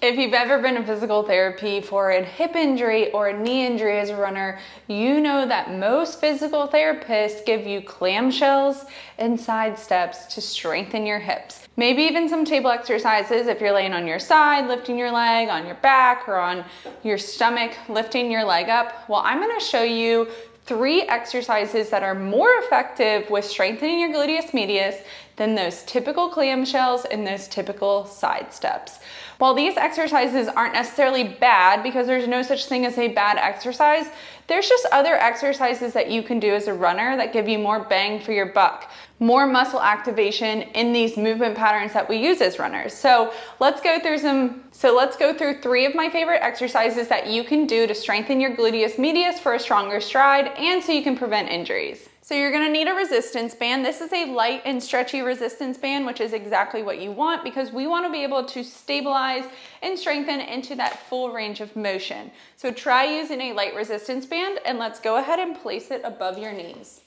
If you've ever been in physical therapy for a hip injury or a knee injury as a runner, you know that most physical therapists give you clamshells and side steps to strengthen your hips. Maybe even some table exercises if you're laying on your side, lifting your leg, on your back, or on your stomach, lifting your leg up. Well, I'm gonna show you 3 exercises that are more effective with strengthening your gluteus medius than those typical clamshells and those typical side steps. While these exercises aren't necessarily bad, because there's no such thing as a bad exercise, there's just other exercises that you can do as a runner that give you more bang for your buck, more muscle activation in these movement patterns that we use as runners. So let's go through 3 of my favorite exercises that you can do to strengthen your gluteus medius for a stronger stride and so you can prevent injuries. So you're gonna need a resistance band. This is a light and stretchy resistance band, which is exactly what you want because we wanna be able to stabilize and strengthen into that full range of motion. So try using a light resistance band and let's go ahead and place it above your knees.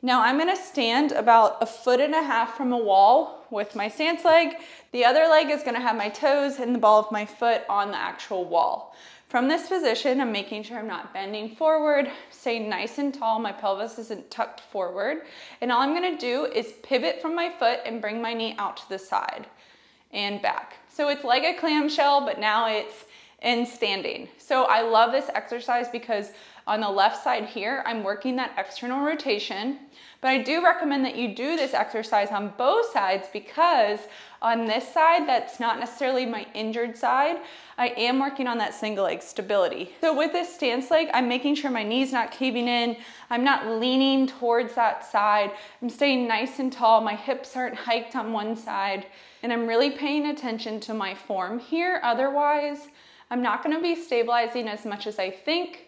Now I'm gonna stand about 1.5 feet from a wall with my stance leg. The other leg is gonna have my toes and the ball of my foot on the actual wall. From this position, I'm making sure I'm not bending forward, staying nice and tall, my pelvis isn't tucked forward. And all I'm gonna do is pivot from my foot and bring my knee out to the side and back. So it's like a clamshell, but now it's in standing. So I love this exercise because on the left side here, I'm working that external rotation, but I do recommend that you do this exercise on both sides because on this side, that's not necessarily my injured side, I am working on that single leg stability. So with this stance leg, I'm making sure my knee's not caving in, I'm not leaning towards that side, I'm staying nice and tall, my hips aren't hiked on one side, and I'm really paying attention to my form here. Otherwise, I'm not gonna be stabilizing as much as I think,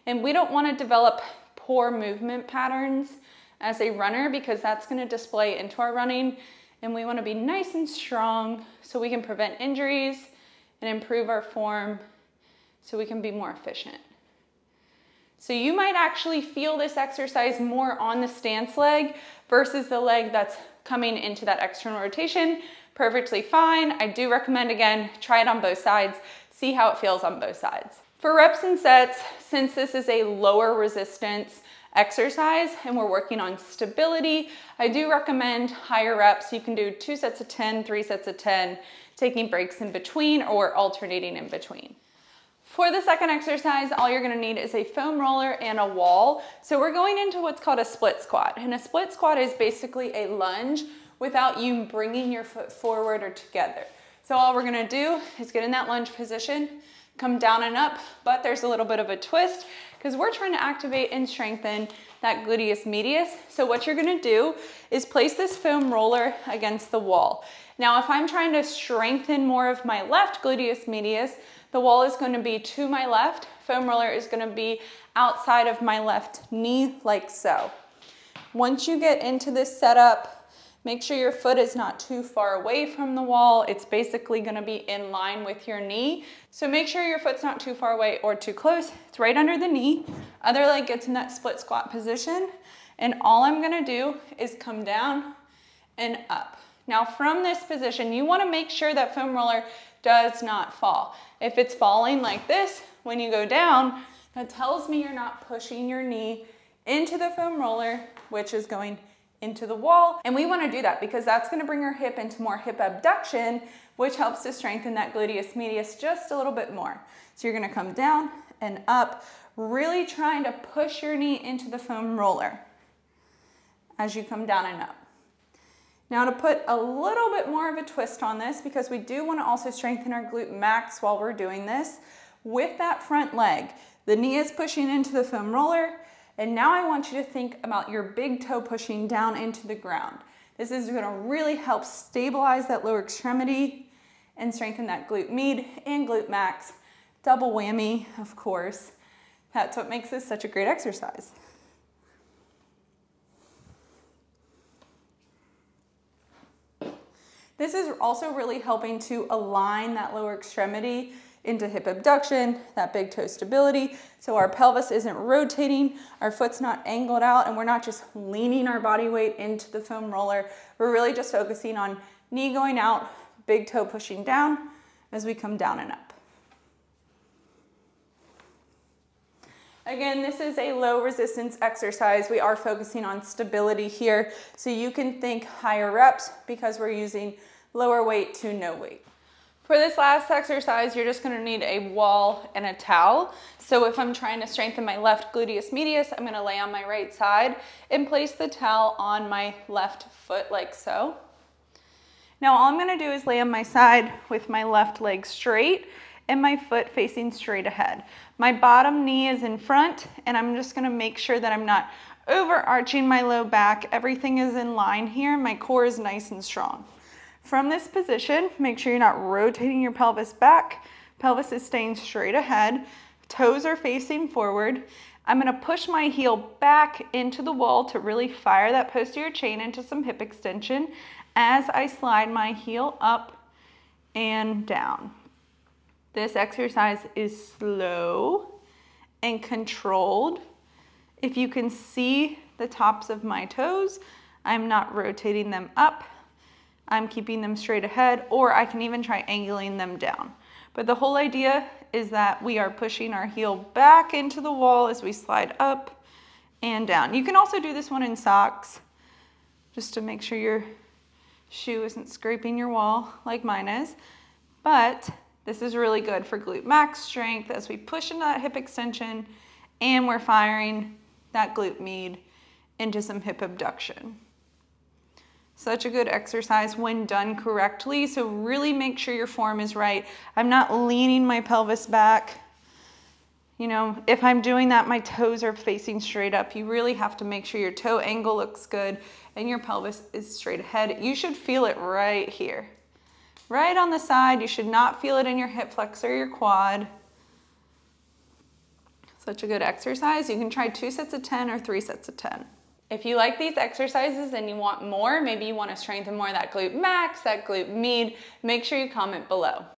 and we don't wanna develop poor movement patterns as a runner because that's gonna display into our running, and we wanna be nice and strong so we can prevent injuries and improve our form so we can be more efficient. So you might actually feel this exercise more on the stance leg versus the leg that's coming into that external rotation. Perfectly fine. I do recommend, again, try it on both sides, see how it feels on both sides. For reps and sets, since this is a lower resistance exercise and we're working on stability, I do recommend higher reps. You can do 2 sets of 10, 3 sets of 10, taking breaks in between or alternating in between. For the second exercise, all you're gonna need is a foam roller and a wall. So we're going into what's called a split squat. And a split squat is basically a lunge without you bringing your foot forward or together. So all we're gonna do is get in that lunge position, come down and up, but there's a little bit of a twist because we're trying to activate and strengthen that gluteus medius. So what you're gonna do is place this foam roller against the wall. Now, if I'm trying to strengthen more of my left gluteus medius, the wall is gonna be to my left, foam roller is gonna be outside of my left knee, like so. Once you get into this setup, make sure your foot is not too far away from the wall. It's basically gonna be in line with your knee. So make sure your foot's not too far away or too close. It's right under the knee. Other leg gets in that split squat position. And all I'm gonna do is come down and up. Now from this position, you wanna make sure that foam roller does not fall. If it's falling like this, when you go down, that tells me you're not pushing your knee into the foam roller, which is going into the wall. And we wanna do that because that's gonna bring our hip into more hip abduction, which helps to strengthen that gluteus medius just a little bit more. So you're gonna come down and up, really trying to push your knee into the foam roller as you come down and up. Now to put a little bit more of a twist on this, because we do wanna also strengthen our glute max while we're doing this, with that front leg, the knee is pushing into the foam roller, and now I want you to think about your big toe pushing down into the ground. This is gonna really help stabilize that lower extremity and strengthen that glute med and glute max. Double whammy, of course. That's what makes this such a great exercise. This is also really helping to align that lower extremity into hip abduction, that big toe stability, so our pelvis isn't rotating, our foot's not angled out, and we're not just leaning our body weight into the foam roller. We're really just focusing on knee going out, big toe pushing down as we come down and up. Again, this is a low resistance exercise. We are focusing on stability here, so you can think higher reps because we're using lower weight to no weight. For this last exercise, you're just gonna need a wall and a towel. So if I'm trying to strengthen my left gluteus medius, I'm gonna lay on my right side and place the towel on my left foot like so. Now all I'm gonna do is lay on my side with my left leg straight and my foot facing straight ahead. My bottom knee is in front, and I'm just gonna make sure that I'm not overarching my low back. Everything is in line here. My core is nice and strong. From this position, make sure you're not rotating your pelvis back. Pelvis is staying straight ahead. Toes are facing forward. I'm gonna push my heel back into the wall to really fire that posterior chain into some hip extension as I slide my heel up and down. This exercise is slow and controlled. If you can see the tops of my toes, I'm not rotating them up. I'm keeping them straight ahead, or I can even try angling them down. But the whole idea is that we are pushing our heel back into the wall as we slide up and down. You can also do this one in socks, just to make sure your shoe isn't scraping your wall like mine is. But this is really good for glute max strength as we push into that hip extension and we're firing that glute med into some hip abduction. Such a good exercise when done correctly, so really make sure your form is right. I'm not leaning my pelvis back. You know, if I'm doing that, my toes are facing straight up. You really have to make sure your toe angle looks good and your pelvis is straight ahead. You should feel it right here. Right on the side. You should not feel it in your hip flexor or your quad. Such a good exercise. You can try 2 sets of 10 or 3 sets of 10. If you like these exercises and you want more, maybe you want to strengthen more of that glute max, that glute med, make sure you comment below.